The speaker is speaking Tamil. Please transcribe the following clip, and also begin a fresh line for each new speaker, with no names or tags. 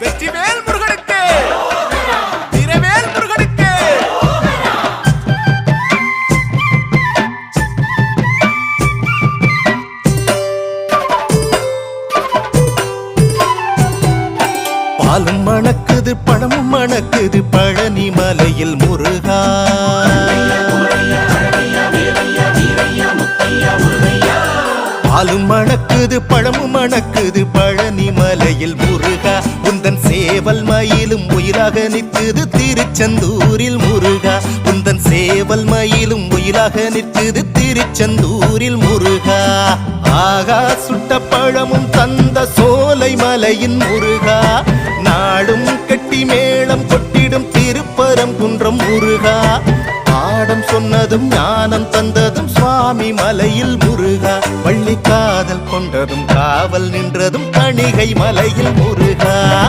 வெற்றிவேல் முருகனுக்கு வீரவேல் முருகனுக்கு பாலும் மணக்குது பழமும் மணக்குது பழனி மலையில் முருகா பாலும் மணக்குது பழமும் மணக்குது பழனி மலையில் முருகா உந்தன் சேவல் மயிலும் உயிராக நிற்குது திருச்செந்தூரில் முருகா உந்தன் சேவல் மயிலும் உயிராக நிற்குது திருச்செந்தூரில் முருகா ஆகா சுட்ட பழமும் தந்த சோலை மலையின் முருகா நாடும் கட்டி மேளம் கொட்டிடும் திருப்பரங்குன்றம் முருகா பாடம் சொன்னதும் ஞானம் தந்ததும் சுவாமி மலையில் முருகா வள்ளி காதல் கொண்டதும் காவல் நின்றதும் தணிகை மலையில் முருகா